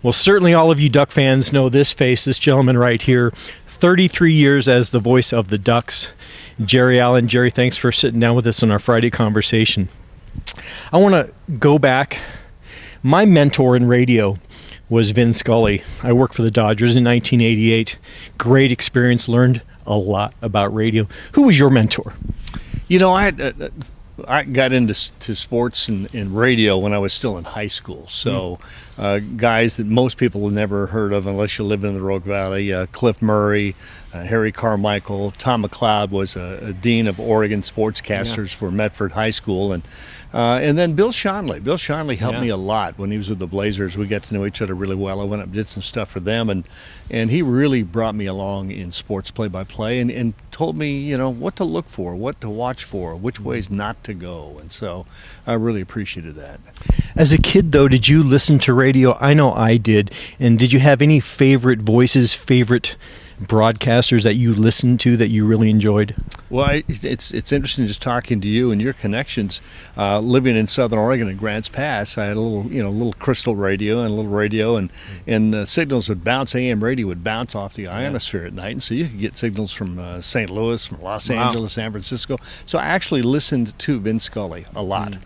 Well, certainly all of you Duck fans know this face, this gentleman right here. 33 years as the voice of the Ducks. Jerry Allen. Jerry, thanks for sitting down with us on our Friday conversation. I want to go back. My mentor in radio was Vin Scully. I worked for the Dodgers in 1988. Great experience, learned a lot about radio. Who was your mentor? You know, I got into sports and radio when I was still in high school. So guys that most people have never heard of unless you live in the Rogue Valley, Cliff Murray, Harry Carmichael, Tom McLeod was a dean of Oregon sportscasters for Medford High School, and then Bill Schonley. Bill Schonley helped me a lot when he was with the Blazers. We got to know each other really well. I went up and did some stuff for them, and he really brought me along in sports play-by-play and told me, you know, what to look for, what to watch for, which ways not to go, and so I really appreciated that. As a kid, though, did you listen to radio? I know I did. And did you have any favorite voices, favorite broadcasters that you listened to that you really enjoyed? Well, it's interesting just talking to you and your connections. Living in Southern Oregon at Grants Pass, I had a little crystal radio and a little radio, and signals would bounce. AM radio would bounce off the ionosphere at night, and so you could get signals from St. Louis, from Los Angeles, San Francisco. So I actually listened to Vin Scully a lot.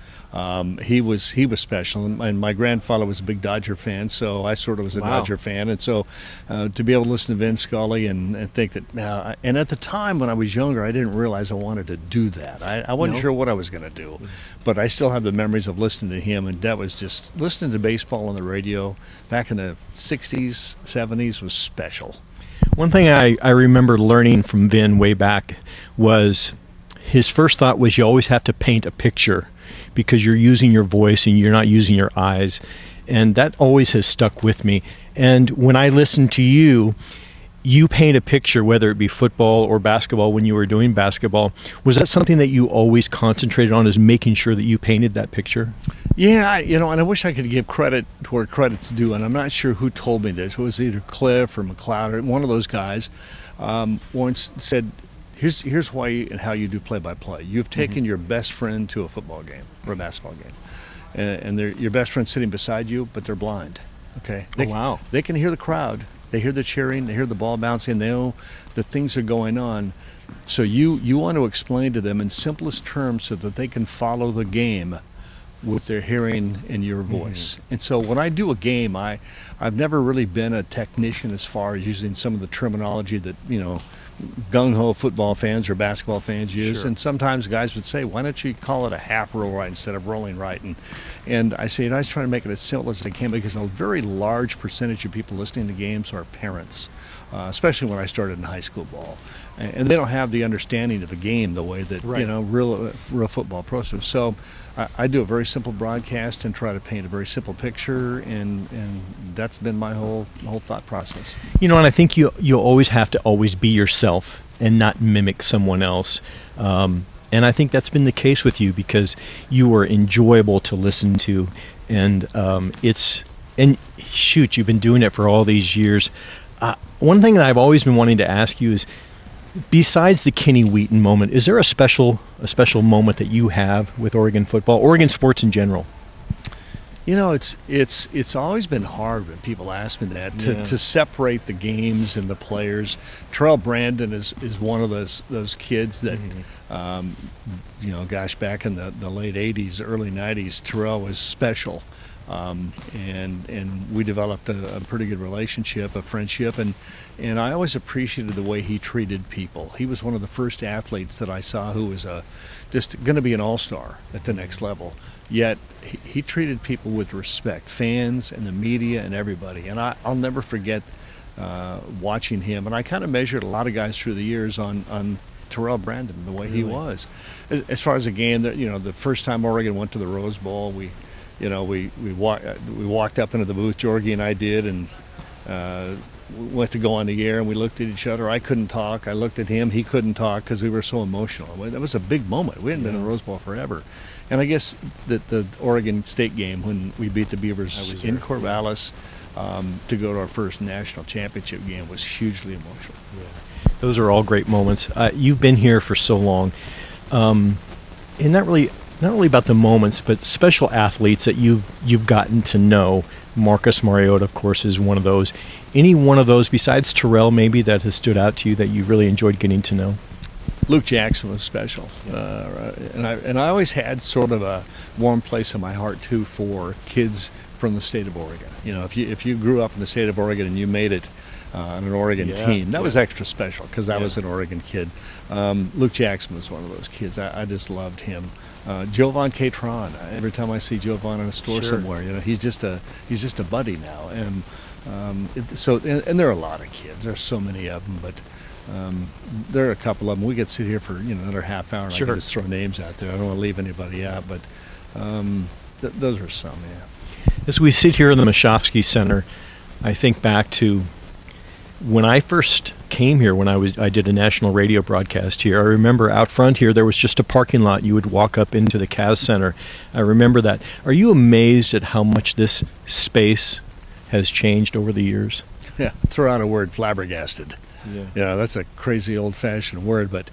He was special, and my grandfather was a big Dodger fan, so I sort of was a Dodger fan, and so to be able to listen to Vin Scully and think that, and at the time when I was younger, I didn't realize I wanted to do that. I wasn't sure what I was going to do, but I still have the memories of listening to him, and that was just listening to baseball on the radio back in the 60s, 70s was special. One thing I remember learning from Vin way back was his first thought was you always have to paint a picture because you're using your voice and you're not using your eyes. And that always has stuck with me. And when I listen to you, you paint a picture, whether it be football or basketball when you were doing basketball. Was that something that you always concentrated on, is making sure that you painted that picture? Yeah, and I wish I could give credit to where credit's due, and I'm not sure who told me this. It was either Cliff or McLeod or one of those guys once said, Here's why and how you do play-by-play. You've taken your best friend to a football game or a basketball game, and your best friend's sitting beside you, but they're blind. Okay. They can hear the crowd. They hear the cheering. They hear the ball bouncing. They know that things are going on. So you want to explain to them in simplest terms so that they can follow the game with their hearing and your voice. And so when I do a game, I've never really been a technician as far as using some of the terminology that, gung-ho football fans or basketball fans use. And sometimes guys would say, why don't you call it a half roll right instead of rolling right? And I say, I was trying to make it as simple as I can, because a very large percentage of people listening to games are parents, especially when I started in high school ball. And they don't have the understanding of the game the way that, real football pros do. So I do a very simple broadcast and try to paint a very simple picture, and that's been my whole thought process. And I think you always have to always be yourself and not mimic someone else. And I think that's been the case with you, because you are enjoyable to listen to, and you've been doing it for all these years. One thing that I've always been wanting to ask you is, besides the Kenny Wheaton moment, is there a special moment that you have with Oregon football, Oregon sports in general? It's always been hard when people ask me that to separate the games and the players. Terrell Brandon is one of those kids that, back in the late '80s, early '90s, Terrell was special. And we developed a pretty good relationship, a friendship, and I always appreciated the way he treated people. He was one of the first athletes that I saw who was just going to be an all-star at the next level. Yet he treated people with respect, fans and the media and everybody. And I'll never forget watching him. And I kind of measured a lot of guys through the years on Terrell Brandon, the way he was. As far as the game, the first time Oregon went to the Rose Bowl, we walked up into the booth, Georgie and I did, and went to go on the air, and we looked at each other. I couldn't talk. I looked at him. He couldn't talk because we were so emotional. That was a big moment. We hadn't been in the Rose Bowl forever. And I guess the Oregon State game when we beat the Beavers in Corvallis to go to our first national championship game was hugely emotional. Yeah. Those are all great moments. You've been here for so long. And not really not only about the moments, but special athletes that you've gotten to know. Marcus Mariota, of course, is one of those. Any one of those besides Terrell, maybe, that has stood out to you that you really enjoyed getting to know? Luke Jackson was special, and I always had sort of a warm place in my heart too for kids from the state of Oregon. You know, if you grew up in the state of Oregon and you made it on an Oregon team, that was extra special because I was an Oregon kid. Luke Jackson was one of those kids. I just loved him. Jovan Catron. Every time I see Jovan in a store somewhere, you know, he's just a buddy now. And and there are a lot of kids. There's so many of them, but there are a couple of them. We could sit here for another half hour and I could just throw names out there. I don't want to leave anybody out, but those are some. Yeah. As we sit here in the Mushaf Center, I think back to when I first came here, when I did a national radio broadcast here. I remember out front here there was just a parking lot. You would walk up into the Caz Center. I remember that. Are you amazed at how much this space has changed over the years? Yeah, throw out a word, flabbergasted. Yeah. You know, that's a crazy old-fashioned word, but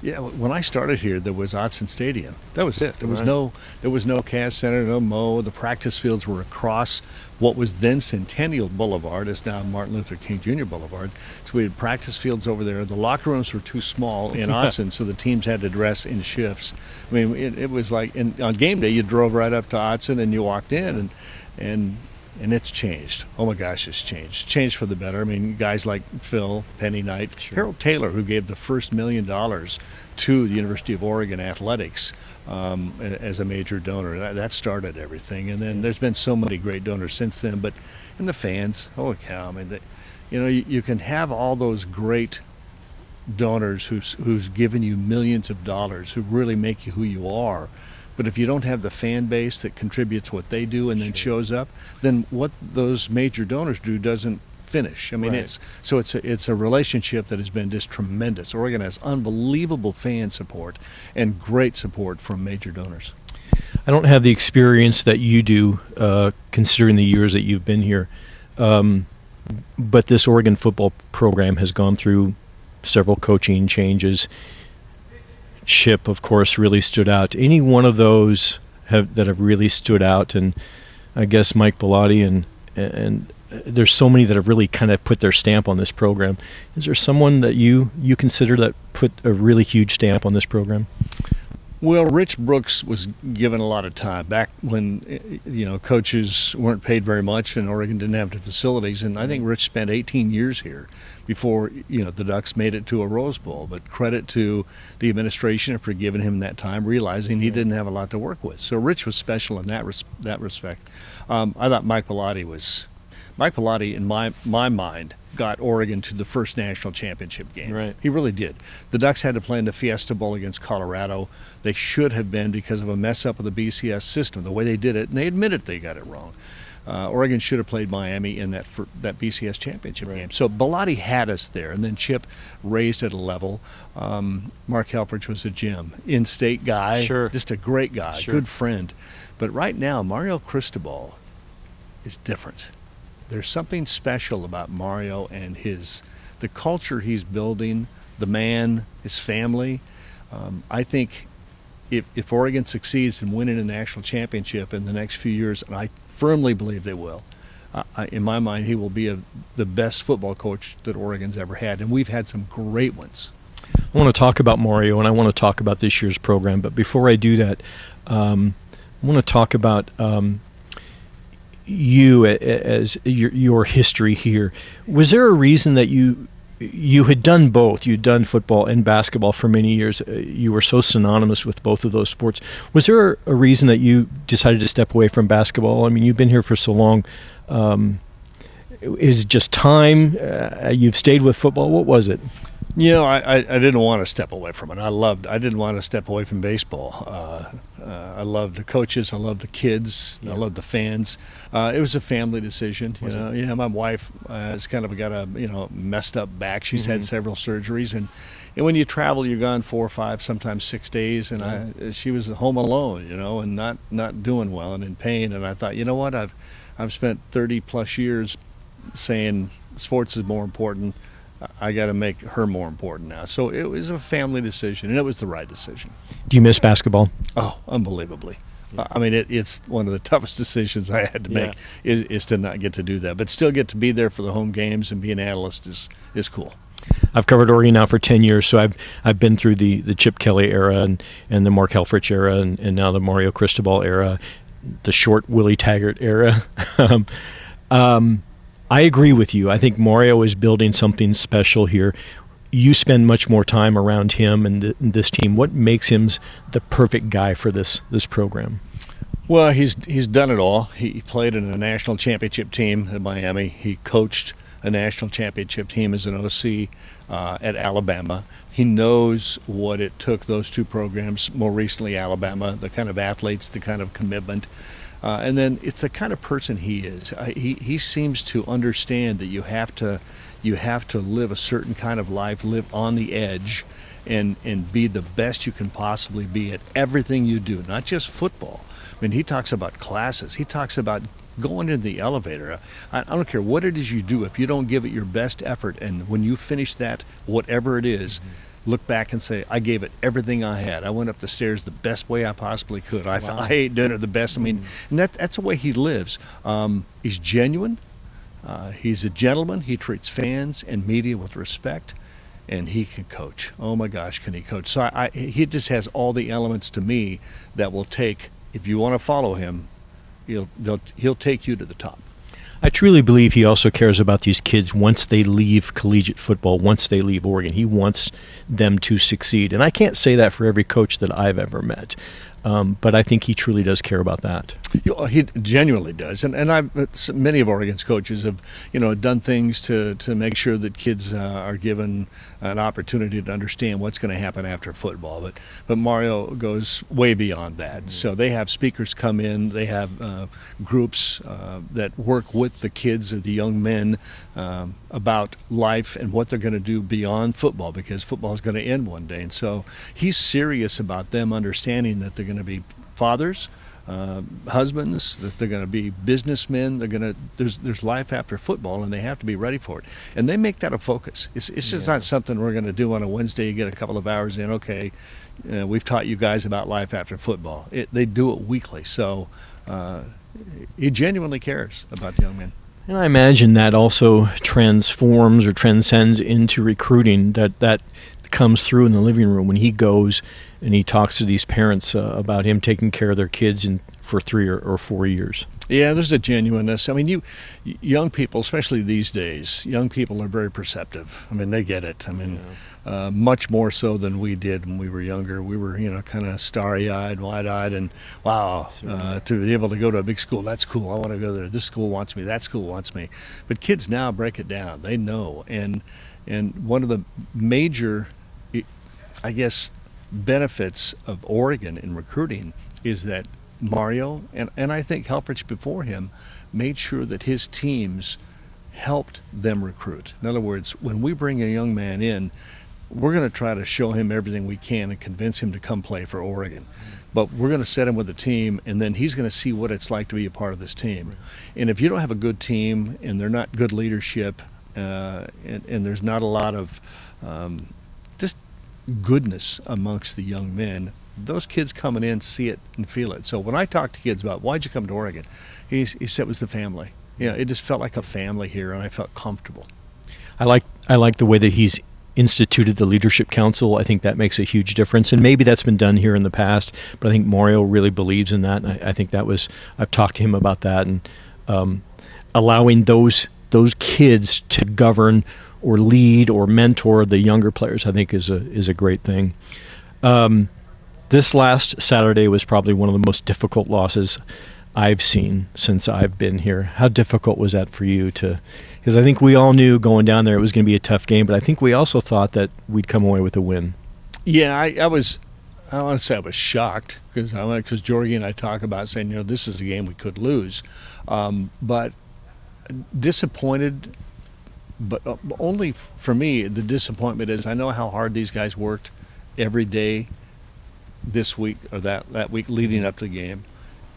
yeah, when I started here, there was Altman Stadium. That was it. There was no Caz Center, no Mo. The practice fields were across what was then Centennial Boulevard. It's now Martin Luther King Jr. Boulevard. So we had practice fields over there. The locker rooms were too small in Altman, so the teams had to dress in shifts. I mean, it was like, on game day, you drove right up to Altman and you walked in, and it's changed. Oh my gosh, it's changed. It's changed for the better. I mean, guys like Phil, Penny Knight, Harold Taylor, who gave the first $1 million to the University of Oregon Athletics as a major donor. That started everything. And then there's been so many great donors since then. But and the fans, holy cow! I mean, you can have all those great donors who's given you millions of dollars, who really make you who you are. But if you don't have the fan base that contributes what they do and then shows up, then what those major donors do doesn't finish. I mean, it's a relationship that has been just tremendous. Oregon has unbelievable fan support and great support from major donors. I don't have the experience that you do, considering the years that you've been here, but this Oregon football program has gone through several coaching changes. Chip, of course, really stood out. Any one of those that have really stood out, and I guess Mike Bellotti and there's so many that have really kind of put their stamp on this program. Is there someone that you consider that put a really huge stamp on this program? Well, Rich Brooks was given a lot of time back when coaches weren't paid very much and Oregon didn't have the facilities, and I think Rich spent 18 years here before the Ducks made it to a Rose Bowl. But credit to the administration for giving him that time, realizing he didn't have a lot to work with. So Rich was special in that respect. I thought Mike Bellotti, in my mind, got Oregon to the first national championship game. Right. He really did. The Ducks had to play in the Fiesta Bowl against Colorado. They should have been because of a mess up of the BCS system, the way they did it, and they admitted they got it wrong. Oregon should have played Miami in that BCS championship game. So Bellotti had us there, and then Chip raised it a level. Mark Helfrich was a gem, in-state guy, just a great guy, good friend. But right now, Mario Cristobal is different. There's something special about Mario and the culture he's building, the man, his family. I think if Oregon succeeds in winning a national championship in the next few years, and I firmly believe they will, in my mind, he will be the best football coach that Oregon's ever had, and we've had some great ones. I want to talk about Mario, and I want to talk about this year's program, but before I do that, I want to talk about you as your history here. Was there a reason that you had done both? You'd done football and basketball for many years. You were so synonymous with both of those sports. Was there a reason that you decided to step away from basketball? I mean, you've been here for so long. Is it just time? You've stayed with football. What was it? I didn't want to step away from it. I didn't want to step away from baseball. I loved the coaches. I loved the kids. I loved the fans. It was a family decision. My wife has kind of got a messed up back. She's had several surgeries, and when you travel, you're gone 4 or 5, sometimes 6 days. And she was home alone, and not doing well and in pain. And I thought, you know what? I've spent 30 plus years saying sports is more important I got to make her more important now. So it was a family decision, and it was the right decision. Do you miss basketball? Oh, unbelievably. I mean, it's one of the toughest decisions I had to make is to not get to do that. But still get to be there for the home games and be an analyst is cool. I've covered Oregon now for 10 years, so I've been through the Chip Kelly era and the Mark Helfrich era and now the Mario Cristobal era, the short Willie Taggart era. I agree with you. I think Mario is building something special here. You spend much more time around him and this team. What makes him the perfect guy for this program? Well, he's done it all. He played in a national championship team at Miami. He coached a national championship team as an OC at Alabama. He knows what it took, those two programs, more recently Alabama, the kind of athletes, the kind of commitment. And then it's the kind of person he is. He seems to understand that you have to live a certain kind of life, live on the edge, and be the best you can possibly be at everything you do, not just football. I mean, he talks about classes. He talks about going in the elevator. I don't care what it is you do. If you don't give it your best effort, and when you finish that, whatever it is, look back and say, I gave it everything I had. I went up the stairs the best way I possibly could. I ate dinner the best. I mean, and that's the way he lives. He's genuine. He's a gentleman. He treats fans and media with respect, and he can coach. Oh my gosh, can he coach? So he just has all the elements to me that will take, if you want to follow him, he'll take you to the top. I truly believe he also cares about these kids once they leave collegiate football, once they leave Oregon. He wants them to succeed. And I can't say that for every coach that I've ever met. But I think he truly does care about that. He genuinely does, and many of Oregon's coaches have done things to make sure that kids are given an opportunity to understand what's going to happen after football. But Mario goes way beyond that. Mm-hmm. So they have speakers come in, they have groups that work with the kids or the young men about life and what they're going to do beyond football, because football is going to end one day. And so he's serious about them understanding that they're going to be fathers, husbands, that they're going to be businessmen. There's life after football, and they have to be ready for it. And they make that a focus. It's just not something we're going to do on a Wednesday. You get a couple of hours in. Okay, we've taught you guys about life after football. They do it weekly. So he genuinely cares about the young men. And I imagine that also transforms or transcends into recruiting. That comes through in the living room when he goes and he talks to these parents about him taking care of their kids for 3 or 4 years. Yeah, there's a genuineness. I mean, young people, especially these days, young people are very perceptive. I mean, they get it. I mean, much more so than we did when we were younger. We were, kind of starry-eyed, wide-eyed, and wow, to be able to go to a big school, that's cool. I want to go there. This school wants me. That school wants me. But kids now break it down. They know. And one of the major, I guess, benefits of Oregon in recruiting is that Mario, and I think Helfrich before him, made sure that his teams helped them recruit. In other words, when we bring a young man in, we're going to try to show him everything we can and convince him to come play for Oregon. But we're going to set him with a team, and then he's going to see what it's like to be a part of this team. And if you don't have a good team and they're not good leadership, and there's not a lot of just goodness amongst the young men, those kids coming in see it and feel it. So when I talk to kids about why'd you come to Oregon, he said it was the family. It just felt like a family here, and I felt comfortable. I like the way that he's instituted the leadership council. I think that makes a huge difference, and maybe that's been done here in the past, but I think Mario really believes in that, and I think I've talked to him about that, and allowing those kids to govern or lead or mentor the younger players, I think is a great thing. This last Saturday was probably one of the most difficult losses I've seen since I've been here. How difficult was that for you because I think we all knew going down there it was going to be a tough game, but I think we also thought that we'd come away with a win. Yeah, I want to say I was shocked because Jorgie and I talk about saying, this is a game we could lose, but disappointed. But only for me, the disappointment is I know how hard these guys worked every day this week or that week leading up to the game.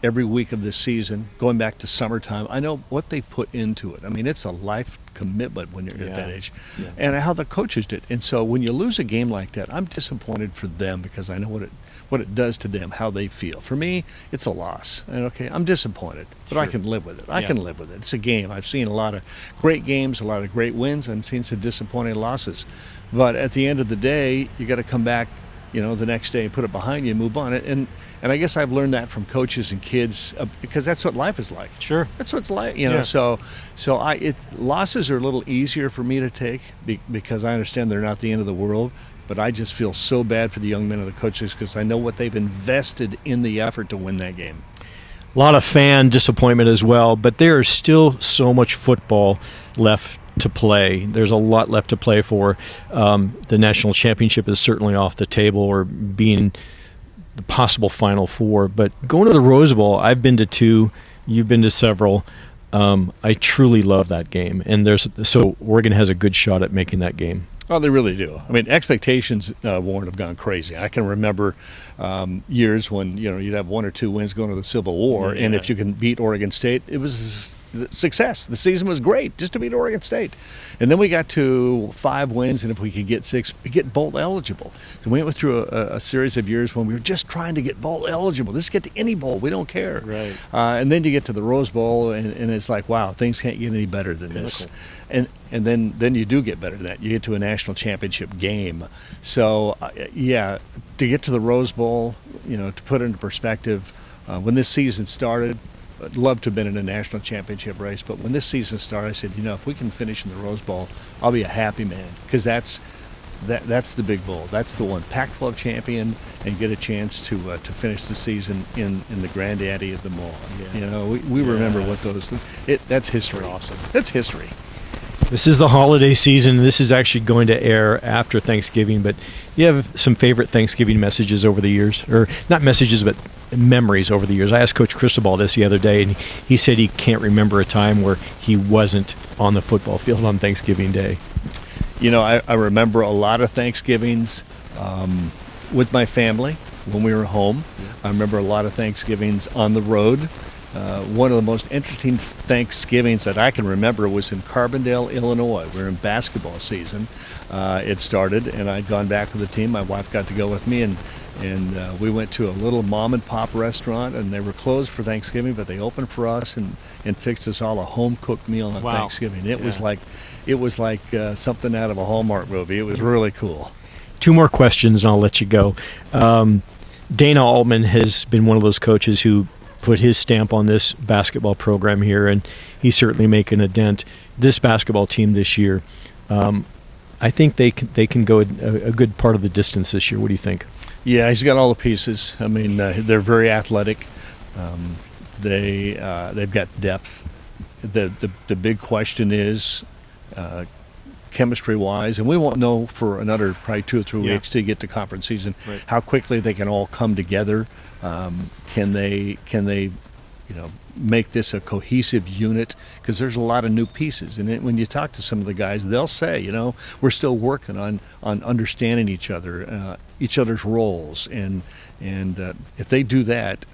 every week of this season, going back to summertime. I know what they put into it. I mean, it's a life commitment when you're at that age, and how the coaches did. And so when you lose a game like that, I'm disappointed for them because I know what it does to them, how they feel. For me, it's a loss. And okay, I'm disappointed, but I can live with it. I can live with it. It's a game. I've seen a lot of great games, a lot of great wins, and seen some disappointing losses. But at the end of the day, you got to come back, the next day and put it behind you and move on. And I guess I've learned that from coaches and kids because that's what life is like. Sure. That's what it's like, So losses are a little easier for me to take because I understand they're not the end of the world. But I just feel so bad for the young men and the coaches because I know what they've invested in the effort to win that game. A lot of fan disappointment as well, but there is still so much football left to play. There's a lot left to play for. The national championship is certainly off the table, or being the possible Final Four. But going to the Rose Bowl, I've been to 2. You've been to several. I truly love that game, and so Oregon has a good shot at making that game. Oh, they really do. I mean, expectations, Warren, have gone crazy. I can remember years when you'd have 1 or 2 wins going to the Civil War, and if you can beat Oregon State, it was success. The season was great just to beat Oregon State. And then we got to 5 wins, and if we could get 6, we get bowl eligible. So we went through a series of years when we were just trying to get bowl eligible. Just get to any bowl. We don't care. Right. And then you get to the Rose Bowl, and it's like, wow, things can't get any better than this. And then you do get better than that. You get to a national championship game. So, to get to the Rose Bowl, to put it into perspective, when this season started, I'd love to have been in a national championship race, but when this season started, I said, if we can finish in the Rose Bowl, I'll be a happy man, because that's the big bowl. That's the one. Pac-12 champion, and get a chance to finish the season in the granddaddy of them all. We remember what that's history. Awesome. That's history. This is the holiday season. This is actually going to air after Thanksgiving, but you have some favorite Thanksgiving messages over the years, or not messages, but memories over the years. I asked Coach Cristobal this the other day, and he said he can't remember a time where he wasn't on the football field on Thanksgiving Day. I remember a lot of Thanksgivings with my family when we were home. I remember a lot of Thanksgivings on the road. One of the most interesting Thanksgivings that I can remember was in Carbondale, Illinois. We were in basketball season. It started, and I'd gone back with the team. My wife got to go with me, and we went to a little mom-and-pop restaurant, and they were closed for Thanksgiving, but they opened for us and fixed us all a home-cooked meal on Thanksgiving. It was like something out of a Hallmark movie. It was really cool. 2 more questions, and I'll let you go. Dana Altman has been one of those coaches who put his stamp on this basketball program here, and he's certainly making a dent. This basketball team this year, I think they can go a good part of the distance this year. What do you think? Yeah, he's got all the pieces. I mean, they're very athletic. They've got depth. The big question is chemistry-wise, and we won't know for another probably 2 or 3 weeks to get to conference season, how quickly they can all come together. Can they make this a cohesive unit? Because there's a lot of new pieces, and when you talk to some of the guys, they'll say, we're still working on understanding each other, each other's roles, and if they do that,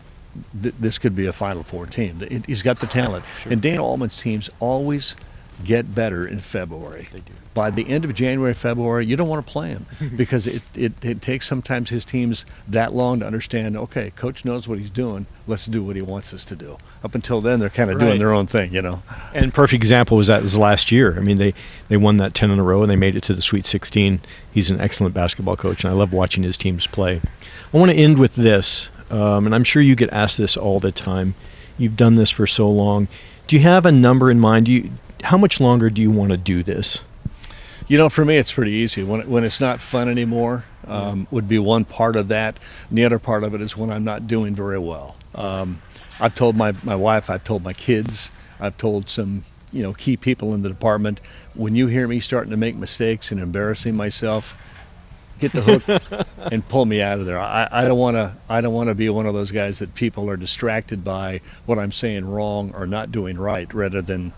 this could be a Final Four team. He's got the talent, and Dana Altman's teams always get better in February. They do. By the end of January, February, you don't want to play him because it takes sometimes his teams that long to understand, okay, coach knows what he's doing, let's do what he wants us to do. Up until then, they're kind of doing their own thing, And perfect example was last year. I mean, they won that 10 in a row, and they made it to the Sweet 16. He's an excellent basketball coach, and I love watching his teams play. I want to end with this, and I'm sure you get asked this all the time. You've done this for so long. Do you have a number in mind? How much longer do you want to do this? For me, it's pretty easy. When it's not fun anymore, would be one part of that. And the other part of it is when I'm not doing very well. I've told my wife, I've told my kids, I've told some key people in the department, when you hear me starting to make mistakes and embarrassing myself, get the hook and pull me out of there. I don't want to be one of those guys that people are distracted by what I'm saying wrong or not doing right, rather than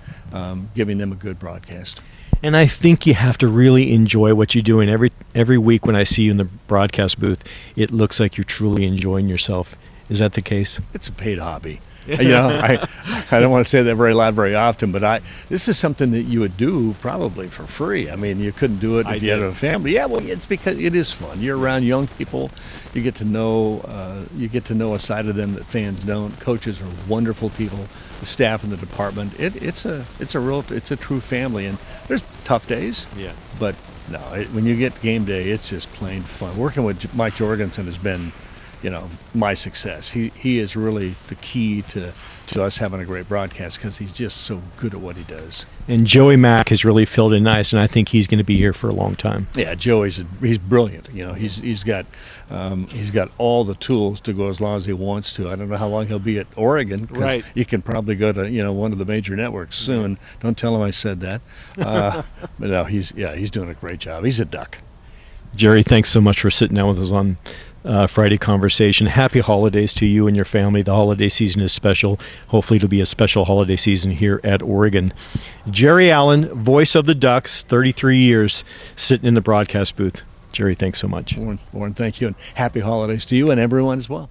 giving them a good broadcast. And I think you have to really enjoy what you're doing. Every week when I see you in the broadcast booth, it looks like you're truly enjoying yourself. Is that the case? It's a paid hobby. I don't want to say that very loud very often, but this is something that you would do probably for free. I mean, you couldn't do it if you had a family. Yeah, well, it's because it is fun. You're around young people. You get to know a side of them that fans don't. Coaches are wonderful people. The staff in the department. It's a true family. And there's tough days. Yeah. But no, when you get game day, it's just plain fun. Working with Mike Jorgensen has been, my success. He is really the key to us having a great broadcast because he's just so good at what he does. And Joey Mack has really filled in nice, and I think he's going to be here for a long time. Yeah, he's brilliant. He's got all the tools to go as long as he wants to. I don't know how long he'll be at Oregon because he can probably go to one of the major networks soon. Don't tell him I said that. But no, he's doing a great job. He's a duck. Jerry, thanks so much for sitting down with us on Friday Conversation. Happy holidays to you and your family. The holiday season is special. Hopefully it'll be a special holiday season here at Oregon. Jerry Allen, voice of the Ducks, 33 years sitting in the broadcast booth. Jerry, thanks so much. Warren, thank you, and happy holidays to you and everyone as well.